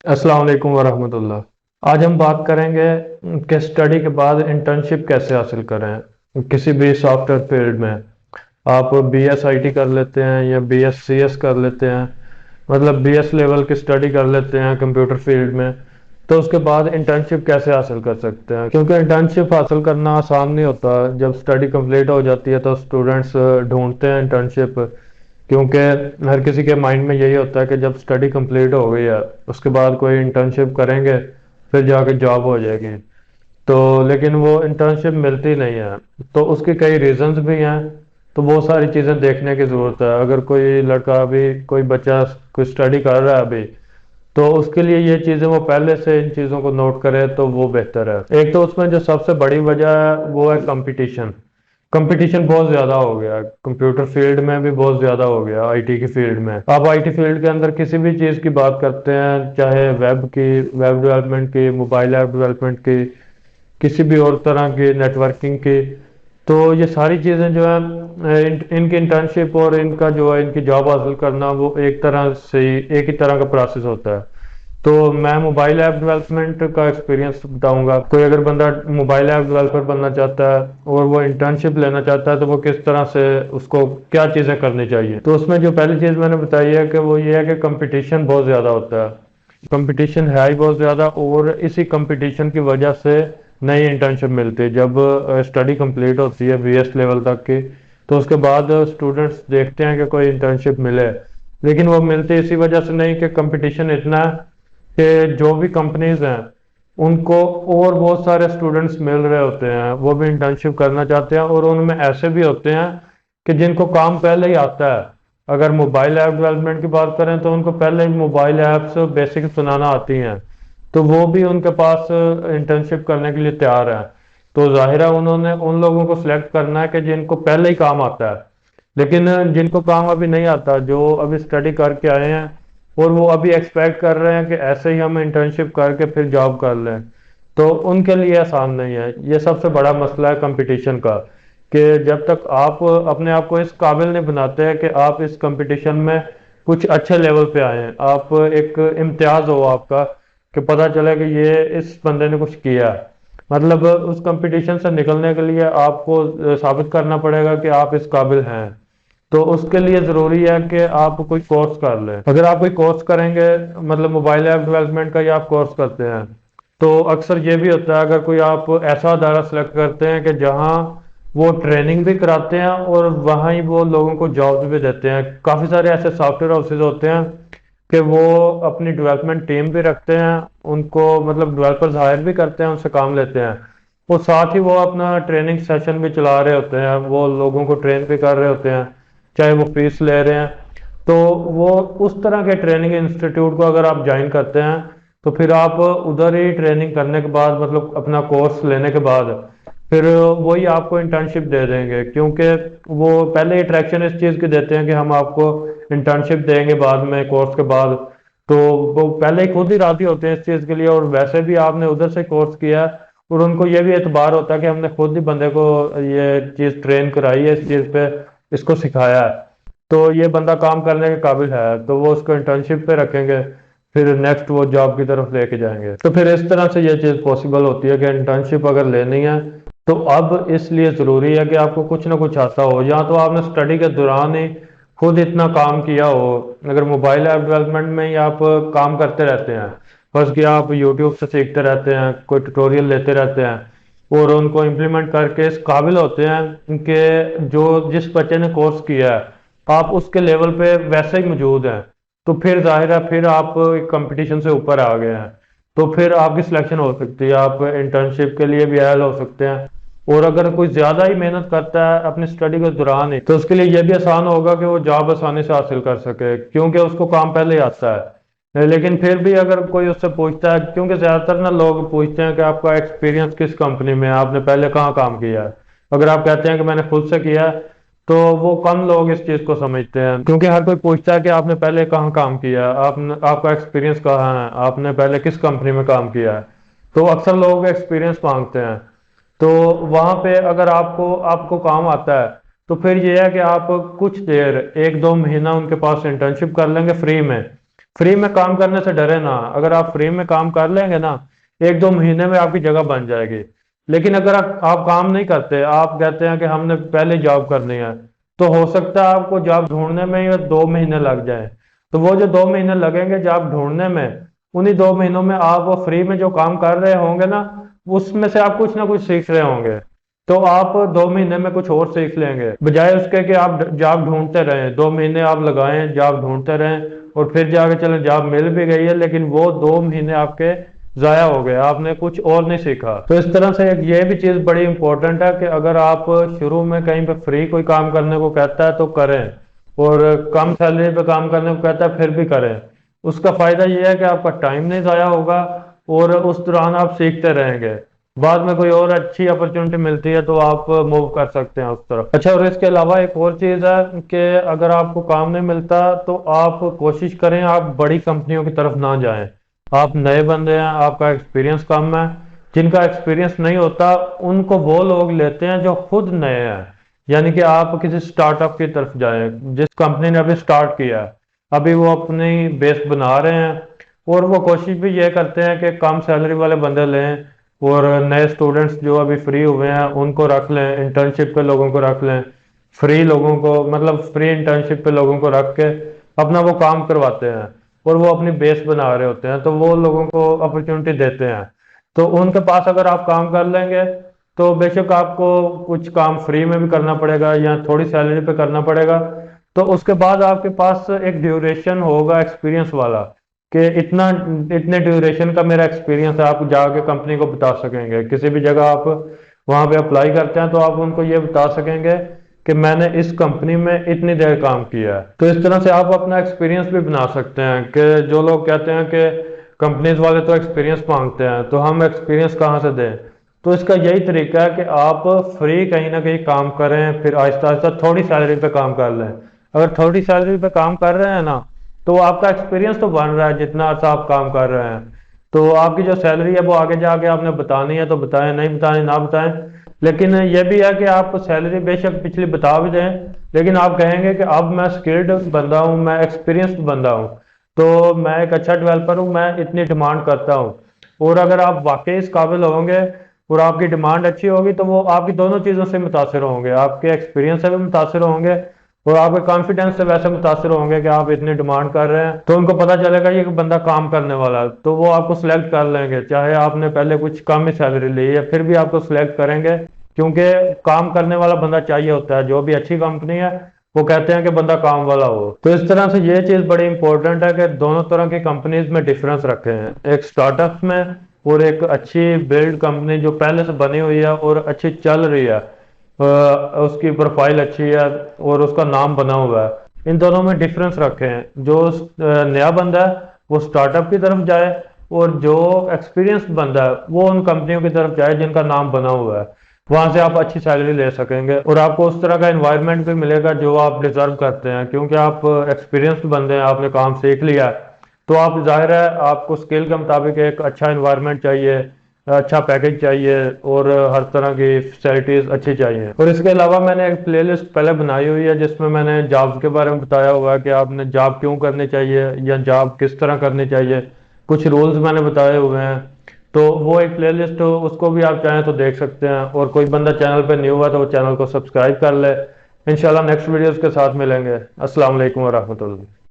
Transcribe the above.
अस्सलाम वालेकुम वरहमतुल्लाह। आज हम बात करेंगे कि स्टडी के बाद इंटर्नशिप कैसे हासिल करें किसी भी सॉफ्टवेयर फील्ड में। आप बी एस आई टी कर लेते हैं या बी एस सी एस कर लेते हैं, मतलब बी एस लेवल की स्टडी कर लेते हैं कंप्यूटर फील्ड में। तो उसके बाद इंटर्नशिप कैसे हासिल कर सकते हैं, क्योंकि इंटर्नशिप हासिल करना आसान नहीं होता। जब स्टडी कंप्लीट हो जाती है तो स्टूडेंट्स ढूंढते हैं इंटर्नशिप, क्योंकि हर किसी के माइंड में यही होता है कि जब स्टडी कंप्लीट हो गई है उसके बाद कोई इंटर्नशिप करेंगे, फिर जाके जॉब हो जाएगी। तो लेकिन वो इंटर्नशिप मिलती नहीं है। तो उसके कई रीजंस भी हैं। तो बहुत सारी चीज़ें देखने की ज़रूरत है। अगर कोई लड़का अभी, कोई बच्चा कोई स्टडी कर रहा है अभी, तो उसके लिए ये चीज़ें वो पहले से इन चीज़ों को नोट करे तो वो बेहतर है। एक तो उसमें जो सबसे बड़ी वजह है वो है कंपटीशन। कंपटीशन बहुत ज़्यादा हो गया, कंप्यूटर फील्ड में भी बहुत ज़्यादा हो गया, आईटी की फील्ड में। आप आईटी फील्ड के अंदर किसी भी चीज़ की बात करते हैं, चाहे वेब की, वेब डेवलपमेंट की, मोबाइल ऐप डेवलपमेंट की, किसी भी और तरह की, नेटवर्किंग की, तो ये सारी चीज़ें जो है इनकी इंटर्नशिप और इनका जो है इनकी जॉब हासिल करना वो एक तरह से एक ही तरह का प्रोसेस होता है। तो मैं मोबाइल ऐप डेवलपमेंट का एक्सपीरियंस बताऊंगा। कोई अगर बंदा मोबाइल ऐप डेवलपर बनना चाहता है और वो इंटर्नशिप लेना चाहता है तो वो किस तरह से, उसको क्या चीज़ें करनी चाहिए। तो उसमें जो पहली चीज़ मैंने बताई है कि वो ये है कि कंपटीशन बहुत ज़्यादा होता है। कंपटीशन है ही बहुत ज़्यादा, और इसी कंपटीशन की वजह से नई इंटर्नशिप मिलती है। जब स्टडी कंप्लीट होती है बीएस लेवल तक की, तो उसके बाद स्टूडेंट्स देखते हैं कि कोई इंटर्नशिप मिले, लेकिन वो मिलती इसी वजह से नहीं कि कंपटीशन इतना है कि जो भी कंपनीज हैं उनको और बहुत सारे स्टूडेंट्स मिल रहे होते हैं, वो भी इंटर्नशिप करना चाहते हैं, और उनमें ऐसे भी होते हैं कि जिनको काम पहले ही आता है। अगर मोबाइल ऐप डेवलपमेंट की बात करें तो उनको पहले ही मोबाइल ऐप्स बेसिक बनाना आती हैं, तो वो भी उनके पास इंटर्नशिप करने के लिए तैयार है। तो जाहिर है उन्होंने उन लोगों को सिलेक्ट करना है कि जिनको पहले ही काम आता है। लेकिन जिनको काम अभी नहीं आता, जो अभी स्टडी करके आए हैं और वो अभी एक्सपेक्ट कर रहे हैं कि ऐसे ही हम इंटर्नशिप करके फिर जॉब कर लें, तो उनके लिए आसान नहीं है। ये सबसे बड़ा मसला है कंपटीशन का, कि जब तक आप अपने आप को इस काबिल नहीं बनाते हैं कि आप इस कंपटीशन में कुछ अच्छे लेवल पे आए हैं, आप एक इम्तियाज हो आपका, कि पता चले कि ये इस बंदे ने कुछ किया है। मतलब उस कंपटीशन से निकलने के लिए आपको साबित करना पड़ेगा कि आप इस काबिल हैं। तो उसके लिए ज़रूरी है कि आप कोई कोर्स कर लें। अगर आप कोई कोर्स करेंगे, मतलब मोबाइल ऐप डेवलपमेंट का ही आप कोर्स करते हैं, तो अक्सर ये भी होता है, अगर कोई आप ऐसा अदारा सेलेक्ट करते हैं कि जहाँ वो ट्रेनिंग भी कराते हैं और वहाँ ही वो लोगों को जॉब्स भी देते हैं। काफ़ी सारे ऐसे सॉफ्टवेयर हाउसेज होते हैं कि वो अपनी डेवलपमेंट टीम भी रखते हैं, उनको मतलब डेवलपर्स हायर भी करते हैं, उनसे काम लेते हैं, और साथ ही वो अपना ट्रेनिंग सेशन भी चला रहे होते हैं, वो लोगों को ट्रेन भी कर रहे होते हैं, चाहे वो फीस ले रहे हैं। तो वो उस तरह के ट्रेनिंग इंस्टीट्यूट को अगर आप ज्वाइन करते हैं, तो फिर आप उधर ही ट्रेनिंग करने के बाद, मतलब अपना कोर्स लेने के बाद, फिर वही आपको इंटर्नशिप दे देंगे, क्योंकि वो पहले अट्रैक्शन इस चीज़ की देते हैं कि हम आपको इंटर्नशिप देंगे बाद में, कोर्स के बाद। तो वो पहले ही खुद ही राजी होते हैं इस चीज़ के लिए, और वैसे भी आपने उधर से कोर्स किया है, और उनको ये भी एतबार होता है कि हमने खुद ही बंदे को ये चीज़ ट्रेन कराई है, इस चीज़ पे इसको सिखाया है, तो ये बंदा काम करने के काबिल है, तो वो उसको इंटर्नशिप पे रखेंगे, फिर नेक्स्ट वो जॉब की तरफ लेके जाएंगे। तो फिर इस तरह से ये चीज़ पॉसिबल होती है कि इंटर्नशिप अगर लेनी है तो अब इसलिए ज़रूरी है कि आपको कुछ ना कुछ आता हो, या तो आपने स्टडी के दौरान ही खुद इतना काम किया हो। अगर मोबाइल ऐप डेवलपमेंट में ही आप काम करते रहते हैं, बस कि आप यूट्यूब से सीखते रहते हैं, कोई ट्यूटोरियल लेते रहते हैं और उनको इम्प्लीमेंट करके इस काबिल होते हैं कि जो जिस बच्चे ने कोर्स किया है आप उसके लेवल पे वैसे ही मौजूद हैं, तो फिर जाहिर है फिर आप कंपटीशन से ऊपर आ गए हैं, तो फिर आपकी सिलेक्शन हो सकती है, आप इंटर्नशिप के लिए भी एल हो सकते हैं। और अगर कोई ज्यादा ही मेहनत करता है अपनी स्टडी के दौरान ही, तो उसके लिए यह भी आसान होगा कि वो जॉब आसानी से हासिल कर सके, क्योंकि उसको काम पहले ही आता है। लेकिन फिर भी अगर कोई उससे पूछता है, क्योंकि ज्यादातर ना लोग पूछते हैं कि आपका एक्सपीरियंस किस कंपनी में है, आपने पहले कहाँ काम किया है। अगर आप कहते हैं कि मैंने खुद से किया है, तो वो कम लोग इस चीज को समझते हैं, क्योंकि हर कोई पूछता है कि आपने पहले कहाँ काम किया है, आपने आपका एक्सपीरियंस कहाँ है, आपने पहले किस कंपनी में काम किया है। तो अक्सर लोग एक्सपीरियंस मांगते हैं। तो वहां पे अगर आपको आपको काम आता है, तो फिर ये है कि आप कुछ देर, एक दो महीना उनके पास इंटर्नशिप कर लेंगे फ्री में, फ्री में काम करने से डरे ना। अगर आप फ्री में काम कर लेंगे ना, 1-2 महीने में आपकी जगह बन जाएगी। लेकिन अगर आप काम नहीं करते, आप कहते हैं कि हमने पहले जॉब करनी है, तो हो सकता है आपको जॉब ढूंढने में ही 2 महीने लग जाए। तो वो जो 2 महीने लगेंगे जॉब ढूंढने में, उन्हीं 2 महीनों में आप वो फ्री में जो काम कर रहे होंगे ना, उसमें से आप कुछ ना कुछ सीख रहे होंगे। तो आप 2 महीने में कुछ और सीख लेंगे, बजाय उसके कि आप जॉब ढूंढते रहें। 2 महीने आप लगाएं जॉब ढूंढते रहें, और फिर जाके चले जॉब मिल भी गई है, लेकिन वो 2 महीने आपके जाया हो गए, आपने कुछ और नहीं सीखा। तो इस तरह से एक ये भी चीज बड़ी इंपॉर्टेंट है कि अगर आप शुरू में कहीं पे फ्री कोई काम करने को कहता है तो करें, और कम सैलरी पे काम करने को कहता है फिर भी करें। उसका फायदा ये है कि आपका टाइम नहीं जाया होगा, और उस दौरान आप सीखते रहेंगे। बाद में कोई और अच्छी अपॉर्चुनिटी मिलती है तो आप मूव कर सकते हैं उस तरफ। अच्छा, और इसके अलावा एक और चीज़ है कि अगर आपको काम नहीं मिलता तो आप कोशिश करें आप बड़ी कंपनियों की तरफ ना जाएं। आप नए बंदे हैं, आपका एक्सपीरियंस कम है। जिनका एक्सपीरियंस नहीं होता उनको वो लोग लेते हैं जो खुद नए हैं। यानी कि आप किसी स्टार्टअप की तरफ जाएं, जिस कंपनी ने अभी स्टार्ट किया है, अभी वो अपनी बेस बना रहे हैं, और वो कोशिश भी ये करते हैं कि कम सैलरी वाले बंदे लें, और नए स्टूडेंट्स जो अभी फ्री हुए हैं उनको रख लें, इंटर्नशिप पे लोगों को रख लें। फ्री लोगों को मतलब फ्री इंटर्नशिप पे लोगों को रख के अपना वो काम करवाते हैं, और वो अपनी बेस बना रहे होते हैं, तो वो लोगों को अपॉर्चुनिटी देते हैं। तो उनके पास अगर आप काम कर लेंगे, तो बेशक आपको कुछ काम फ्री में भी करना पड़ेगा या थोड़ी सैलरी पे करना पड़ेगा। तो उसके बाद आपके पास एक ड्यूरेशन होगा एक्सपीरियंस वाला, कि इतना इतने ड्यूरेशन का मेरा एक्सपीरियंस है। आप जाके कंपनी को बता सकेंगे, किसी भी जगह आप वहां पे अप्लाई करते हैं तो आप उनको ये बता सकेंगे कि मैंने इस कंपनी में इतनी देर काम किया है। तो इस तरह से आप अपना एक्सपीरियंस भी बना सकते हैं। कि जो लोग कहते हैं कि कंपनीज वाले तो एक्सपीरियंस मांगते हैं, तो हम एक्सपीरियंस कहाँ से दें। तो इसका यही तरीका है कि आप फ्री कहीं ना कहीं काम करें, फिर आहिस्ता आहिस्ता थोड़ी सैलरी पे काम कर लें। अगर थोड़ी सैलरी पे काम कर रहे हैं ना, तो आपका एक्सपीरियंस तो बन रहा है जितना अर्सा आप काम कर रहे हैं। तो आपकी जो सैलरी है वो आगे जाके आपने बतानी है तो बताएं, नहीं बतानी ना बताएं। लेकिन ये भी है कि आप सैलरी बेशक पिछली बता भी दें, लेकिन आप कहेंगे कि अब मैं स्किल्ड बंदा हूँ, मैं एक्सपीरियंस्ड बंदा हूँ, तो मैं एक अच्छा डेवलपर हूँ, मैं इतनी डिमांड करता हूँ। और अगर आप वाकई इस काबिल होंगे और आपकी डिमांड अच्छी होगी, तो वो आपकी दोनों चीज़ों से मुतासिर होंगे, आपके एक्सपीरियंस से भी मुतासिर होंगे, और आपके कॉन्फिडेंस से वैसे मुतासिर होंगे कि आप इतनी डिमांड कर रहे हैं। तो उनको पता चलेगा ये कि बंदा काम करने वाला है, तो वो आपको सिलेक्ट कर लेंगे, चाहे आपने पहले कुछ कम ही सैलरी ली है, फिर भी आपको सिलेक्ट करेंगे। क्योंकि काम करने वाला बंदा चाहिए होता है, जो भी अच्छी कंपनी है वो कहते हैं कि बंदा काम वाला हो। तो इस तरह से ये चीज़ बड़ी इंपॉर्टेंट है कि दोनों तरह की कंपनीज में डिफरेंस रखे हैं, एक स्टार्टअप में और एक अच्छी बिल्ड कंपनी जो पहले से बनी हुई है और अच्छी चल रही है, उसकी प्रोफाइल अच्छी है और उसका नाम बना हुआ है। इन दोनों में डिफरेंस रखे हैं। जो नया बंदा है वो स्टार्टअप की तरफ जाए, और जो एक्सपीरियंस बंदा है वो उन कंपनियों की तरफ जाए जिनका नाम बना हुआ है। वहां से आप अच्छी सैलरी ले सकेंगे, और आपको उस तरह का एनवायरनमेंट भी मिलेगा जो आप डिजर्व करते हैं। क्योंकि आप एक्सपीरियंस्ड बंदे हैं, आपने काम सीख लिया है, तो आप जाहिर है आपको स्किल के मुताबिक एक अच्छा एनवायरनमेंट चाहिए, अच्छा पैकेज चाहिए, और हर तरह की फैसिलिटीज अच्छी चाहिए। और इसके अलावा मैंने एक प्लेलिस्ट पहले बनाई हुई है जिसमें मैंने जॉब्स के बारे में बताया हुआ है कि आपने जॉब क्यों करनी चाहिए या जॉब किस तरह करनी चाहिए। कुछ रूल्स मैंने बताए हुए हैं। तो वो एक प्लेलिस्ट हो, उसको भी आप चाहें तो देख सकते हैं। और कोई बंदा चैनल पे न्यू हुआ तो वो चैनल को सब्सक्राइब कर ले। इंशाल्लाह नेक्स्ट वीडियोस के साथ मिलेंगे। अस्सलाम वालेकुम वरहमतुल्लाह।